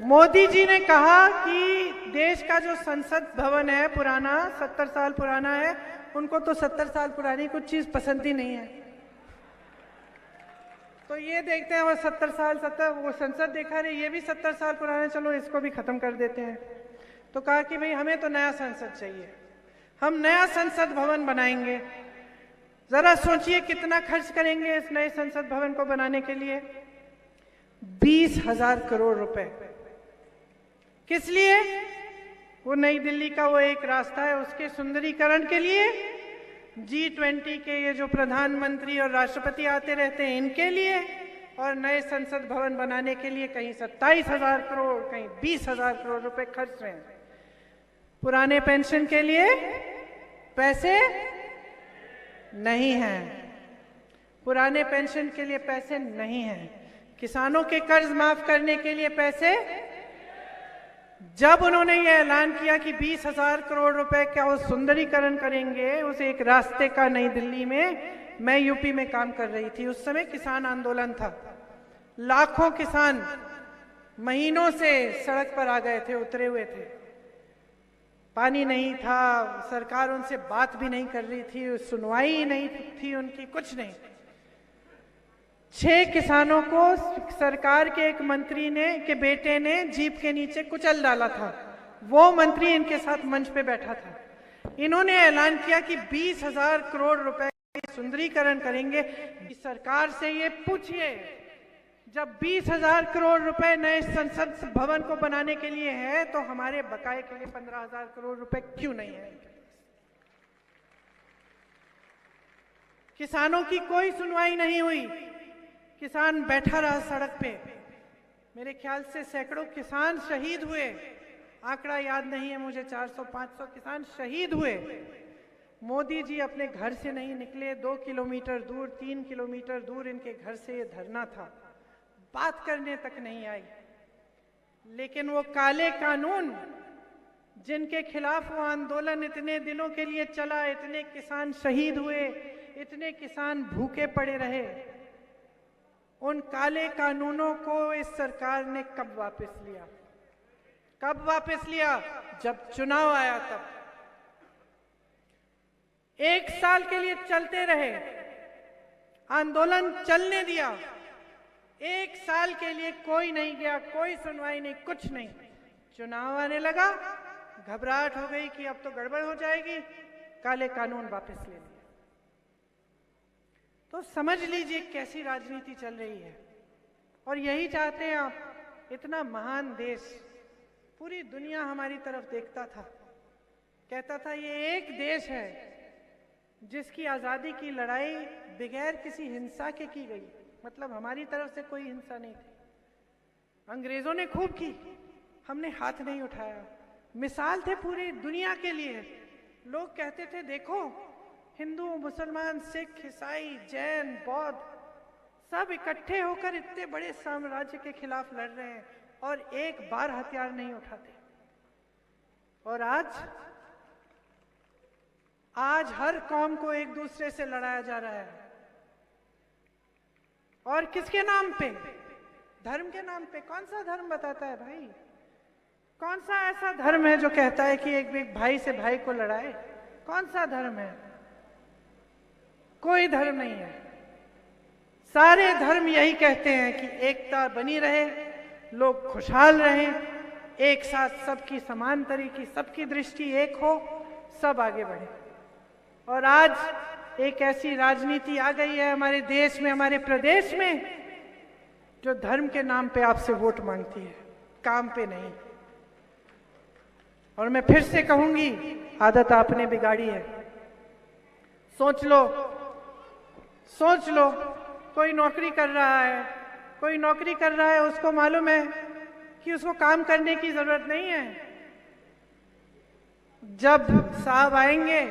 मोदी जी ने कहा कि देश का जो संसद भवन है पुराना, 70 साल पुराना है, उनको तो 70 साल पुरानी कुछ चीज पसंद ही नहीं है। तो ये देखते हैं वो 70 साल वो संसद देखा रहे, ये भी 70 साल पुराना है, चलो इसको भी खत्म कर देते हैं। तो कहा कि भाई हमें तो नया संसद चाहिए, हम नया संसद भवन बनाएंगे। जरा सोचिए कितना खर्च करेंगे इस नए संसद भवन को बनाने के लिए? 20,000 करोड़ रुपए। किस लिए? वो नई दिल्ली का वो एक रास्ता है उसके सुंदरीकरण के लिए, G20 के ये जो प्रधानमंत्री और राष्ट्रपति आते रहते हैं इनके लिए, और नए संसद भवन बनाने के लिए कहीं 27,000 करोड़, कहीं 20,000 करोड़ रुपए खर्च रहे हैं। पुराने पेंशन के लिए पैसे नहीं हैं, पुराने पेंशन के लिए पैसे नहीं हैं, किसानों के कर्ज माफ करने के लिए पैसे। जब उन्होंने ये ऐलान किया कि 20,000 करोड़ रुपए का वो सुंदरीकरण करेंगे उस एक रास्ते का नई दिल्ली में, मैं यूपी में काम कर रही थी, उस समय किसान आंदोलन था, लाखों किसान महीनों से सड़क पर आ गए थे, उतरे हुए थे, पानी नहीं था, सरकार उनसे बात भी नहीं कर रही थी, सुनवाई ही नहीं थी उनकी, कुछ नहीं। 6 किसानों को सरकार के एक मंत्री ने के बेटे ने जीप के नीचे कुचल डाला था, वो मंत्री इनके साथ मंच पे बैठा था। इन्होंने ऐलान किया कि 20,000 करोड़ रुपए सुंदरीकरण करेंगे। सरकार से ये पूछिए, जब 20,000 करोड़ रुपए नए संसद भवन को बनाने के लिए है तो हमारे बकाये के लिए 15,000 करोड़ रुपए क्यों नहीं है? किसानों की कोई सुनवाई नहीं हुई, किसान बैठा रहा सड़क पे। मेरे ख्याल से सैकड़ों किसान शहीद हुए, आंकड़ा याद नहीं है मुझे, 400-500 किसान शहीद हुए। मोदी जी अपने घर से नहीं निकले, 2 किलोमीटर दूर, 3 किलोमीटर दूर इनके घर से ये धरना था, बात करने तक नहीं आई। लेकिन वो काले कानून जिनके खिलाफ वो आंदोलन इतने दिनों के लिए चला, इतने किसान शहीद हुए, इतने किसान भूखे पड़े रहे, उन काले कानूनों को इस सरकार ने कब वापस लिया? कब वापस लिया? जब चुनाव आया तब। 1 साल के लिए चलते रहे, आंदोलन चलने दिया, 1 साल के लिए कोई नहीं गया, कोई सुनवाई नहीं, कुछ नहीं। चुनाव आने लगा, घबराहट हो गई कि अब तो गड़बड़ हो जाएगी, काले कानून वापस ले लिए। तो समझ लीजिए कैसी राजनीति चल रही है। और यही चाहते हैं आप। इतना महान देश, पूरी दुनिया हमारी तरफ देखता था, कहता था ये एक देश है जिसकी आज़ादी की लड़ाई बगैर किसी हिंसा के की गई, मतलब हमारी तरफ से कोई हिंसा नहीं थी। अंग्रेजों ने खूब की, हमने हाथ नहीं उठाया। मिसाल थे पूरी दुनिया के लिए। लोग कहते थे देखो हिंदू, मुसलमान, सिख, ईसाई, जैन, बौद्ध सब इकट्ठे होकर इतने बड़े साम्राज्य के खिलाफ लड़ रहे हैं और एक बार हथियार नहीं उठाते। और आज हर कौम को एक दूसरे से लड़ाया जा रहा है। और किसके नाम पे? धर्म के नाम पे। कौन सा धर्म बताता है भाई? कौन सा ऐसा धर्म है जो कहता है कि एक भाई से भाई को लड़ाए? कौन सा धर्म है? कोई धर्म नहीं है। सारे धर्म यही कहते हैं कि एकता बनी रहे, लोग खुशहाल रहें, एक साथ सबकी समान तरीके, सबकी दृष्टि एक हो, सब आगे बढ़े। और आज एक ऐसी राजनीति आ गई है हमारे देश में, हमारे प्रदेश में, जो धर्म के नाम पे आपसे वोट मांगती है, काम पे नहीं। और मैं फिर से कहूंगी, आदत आपने बिगाड़ी है। सोच लो, कोई नौकरी कर रहा है, उसको मालूम है कि उसको काम करने की जरूरत नहीं है। जब साहब आएंगे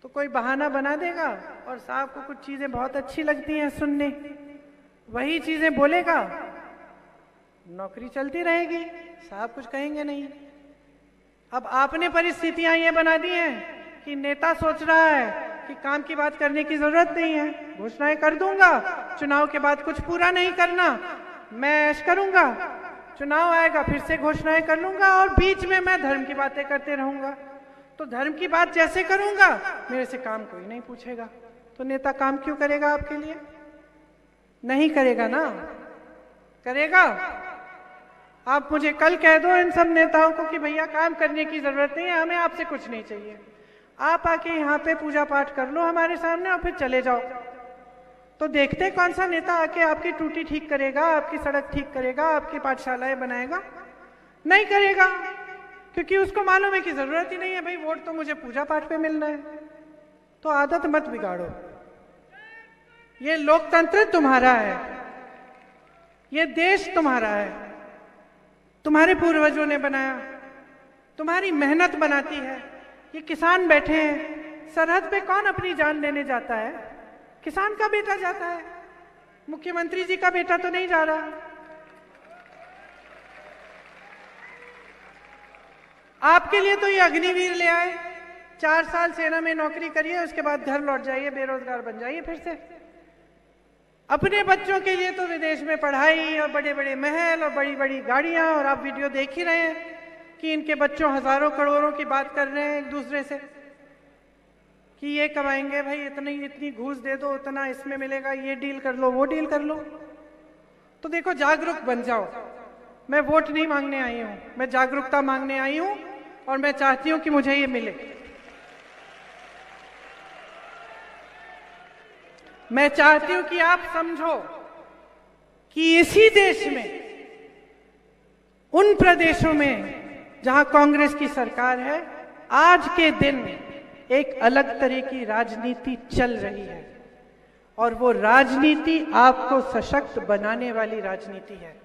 तो कोई बहाना बना देगा और साहब को कुछ चीजें बहुत अच्छी लगती हैं सुनने, वही चीजें बोलेगा नौकरी चलती रहेगी, साहब कुछ कहेंगे नहीं। अब आपने परिस्थितियां ये बना दी हैं कि नेता सोच रहा है कि काम की बात करने की जरूरत नहीं है, घोषणाएं कर दूंगा, चुनाव के बाद कुछ पूरा नहीं करना, मैं ऐश करूंगा, चुनाव आएगा फिर से घोषणाएं कर लूंगा और बीच में मैं धर्म की बातें करते रहूंगा। तो धर्म की बात जैसे करूंगा मेरे से काम कोई नहीं पूछेगा, तो नेता काम क्यों करेगा आपके लिए? नहीं करेगा ना, करेगा? आप मुझे कल कह दो इन सब नेताओं को कि भैया काम करने की जरूरत नहीं है, हमें आपसे कुछ नहीं चाहिए, आप आके यहाँ पे पूजा पाठ कर लो हमारे सामने और फिर चले जाओ। तो देखते कौन सा नेता आके आपकी टूटी ठीक करेगा, आपकी सड़क ठीक करेगा, आपकी पाठशालाएं बनाएगा? नहीं करेगा, क्योंकि उसको मालूम है कि जरूरत ही नहीं है, भाई वोट तो मुझे पूजा पाठ पे मिलना है। तो आदत मत बिगाड़ो, ये लोकतंत्र तुम्हारा है, ये देश तुम्हारा है, तुम्हारे पूर्वजों ने बनाया, तुम्हारी मेहनत बनाती है। ये किसान बैठे हैं सरहद पे, कौन अपनी जान लेने जाता है? किसान का बेटा जाता है, मुख्यमंत्री जी का बेटा तो नहीं जा रहा। आपके लिए तो ये अग्निवीर ले आए, 4 साल सेना में नौकरी करिए, उसके बाद घर लौट जाइए, बेरोजगार बन जाइए फिर से। अपने बच्चों के लिए तो विदेश में पढ़ाई और बड़े बड़े महल और बड़ी बड़ी गाड़ियां, और आप वीडियो देख ही रहे हैं कि इनके बच्चों हजारों करोड़ों की बात कर रहे हैं एक दूसरे से कि ये कमाएंगे, भाई इतनी घूस दे दो, उतना इसमें मिलेगा, ये डील कर लो, वो डील कर लो। तो देखो, जागरूक बन जाओ। मैं वोट नहीं मांगने आई हूं, मैं जागरूकता मांगने आई हूं, और मैं चाहती हूं कि मुझे ये मिले। मैं चाहती हूं कि आप समझो कि इसी देश में, उन प्रदेशों में जहां कांग्रेस की सरकार है, आज के दिन एक अलग तरह की राजनीति चल रही है, और वो राजनीति आपको सशक्त बनाने वाली राजनीति है।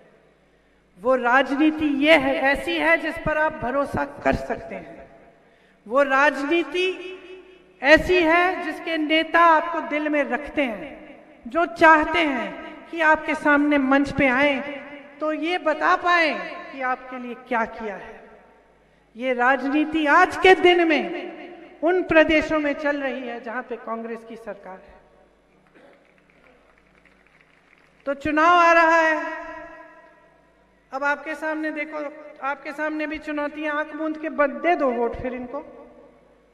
वो राजनीति ये है, ऐसी है जिस पर आप भरोसा कर सकते हैं। वो राजनीति ऐसी है जिसके नेता आपको दिल में रखते हैं, जो चाहते हैं कि आपके सामने मंच पे आए तो ये बता पाए कि आपके लिए क्या किया है। ये राजनीति आज के दिन में उन प्रदेशों में चल रही है जहां पे कांग्रेस की सरकार है। तो चुनाव आ रहा है, अब आपके सामने देखो, आपके सामने भी चुनौतियां, आंख मूंद के दे दो वोट, फिर इनको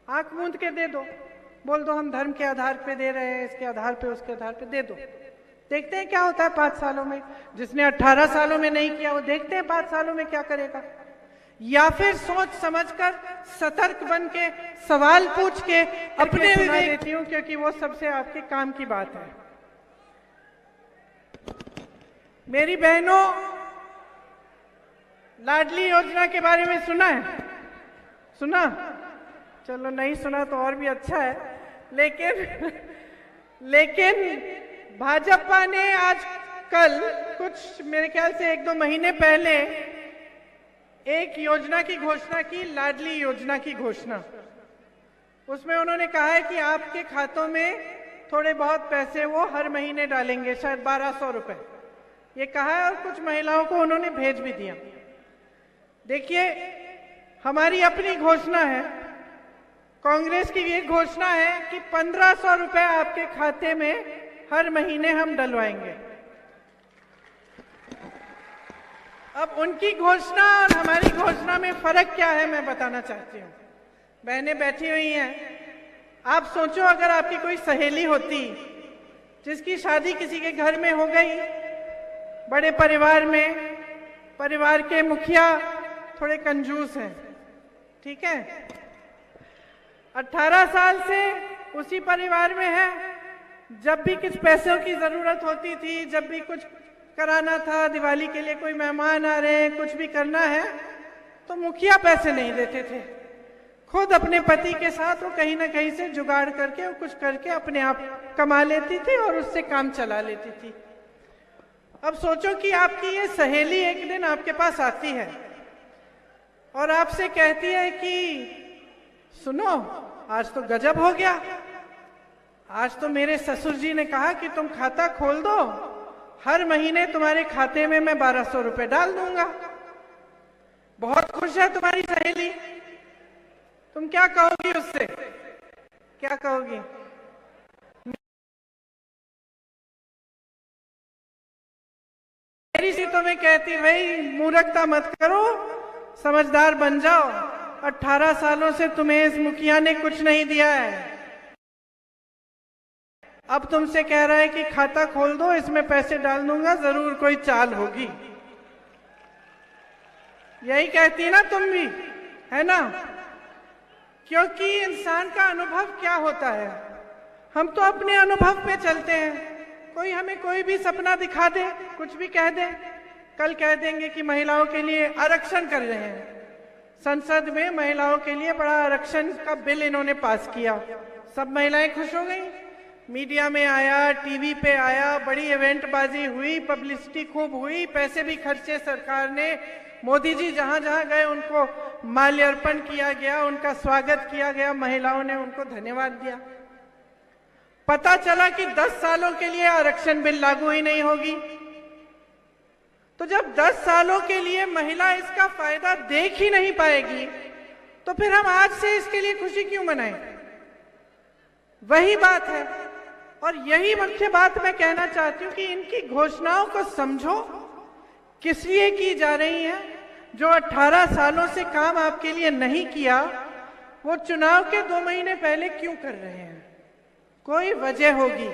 आंख मूंद के दे दो, बोल दो हम धर्म के आधार पे दे रहे हैं, इसके आधार पे, उसके आधार पे दे दो। देखते हैं क्या होता है 5 सालों में। जिसने 18 सालों में नहीं किया, वो देखते हैं 5 सालों में क्या करेगा। या फिर सोच समझकर, सतर्क बन के, सवाल पूछ के अपने विवेक देती हूं, क्योंकि वो सबसे आपके काम की बात है। मेरी बहनों, लाडली योजना के बारे में सुना है? सुना? चलो, नहीं सुना तो और भी अच्छा है। लेकिन भाजपा ने आज कल, कुछ मेरे ख्याल से 1-2 महीने पहले, एक योजना की घोषणा की, लाडली योजना की घोषणा। उसमें उन्होंने कहा है कि आपके खातों में थोड़े बहुत पैसे वो हर महीने डालेंगे, शायद 1200 रुपए, ये कहा है, और कुछ महिलाओं को उन्होंने भेज भी दिया। देखिए, हमारी अपनी घोषणा है, कांग्रेस की ये घोषणा है कि 1500 रुपए आपके खाते में हर महीने हम डलवाएंगे। अब उनकी घोषणा और हमारी घोषणा में फर्क क्या है, मैं बताना चाहती हूँ। बहनें बैठी हुई हैं, आप सोचो अगर आपकी कोई सहेली होती जिसकी शादी किसी के घर में हो गई, बड़े परिवार में, परिवार के मुखिया थोड़े कंजूस हैं, ठीक है, 18 साल से उसी परिवार में है, जब भी कुछ पैसों की जरूरत होती थी, जब भी कुछ कराना था, दिवाली के लिए कोई मेहमान आ रहे हैं, कुछ भी करना है, तो मुखिया पैसे नहीं देते थे, खुद अपने पति के साथ वो कहीं ना कहीं से जुगाड़ करके और कुछ करके अपने आप कमा लेती थी और उससे काम चला लेती थी। अब सोचो कि आपकी ये सहेली एक दिन आपके पास आती है और आपसे कहती है कि सुनो, आज तो गजब हो गया, आज तो मेरे ससुर जी ने कहा कि तुम खाता खोल दो हर महीने तुम्हारे खाते में मैं 1200 रुपए डाल दूंगा। बहुत खुश है तुम्हारी सहेली, तुम क्या कहोगी उससे, क्या कहोगी? मेरी सी तुम्हें कहती भाई मूर्खता मत करो, समझदार बन जाओ। 18 सालों से तुम्हें इस मुखिया ने कुछ नहीं दिया है, अब तुमसे कह रहा है कि खाता खोल दो, इसमें पैसे डाल दूंगा, जरूर कोई चाल होगी। यही कहती ना तुम भी, है ना? क्योंकि इंसान का अनुभव क्या होता है, हम तो अपने अनुभव पे चलते हैं। कोई हमें कोई भी सपना दिखा दे, कुछ भी कह दे, कल कह देंगे कि महिलाओं के लिए आरक्षण कर रहे हैं, संसद में महिलाओं के लिए बड़ा आरक्षण का बिल इन्होंने पास किया, सब महिलाएं खुश हो गई, मीडिया में आया, टीवी पे आया, बड़ी इवेंटबाजी हुई, पब्लिसिटी खूब हुई, पैसे भी खर्चे सरकार ने, मोदी जी जहां जहां गए उनको माल्यार्पण किया गया, उनका स्वागत किया गया, महिलाओं ने उनको धन्यवाद दिया। पता चला कि 10 सालों के लिए आरक्षण बिल लागू ही नहीं होगी। तो जब 10 सालों के लिए महिला इसका फायदा देख ही नहीं पाएगी, तो फिर हम आज से इसके लिए खुशी क्यों मनाएं? वही बात है। और यही मुख्य बात मैं कहना चाहती हूं कि इनकी घोषणाओं को समझो, किस लिए की जा रही है। जो 18 सालों से काम आपके लिए नहीं किया, वो चुनाव के 2 महीने पहले क्यों कर रहे हैं? कोई वजह होगी।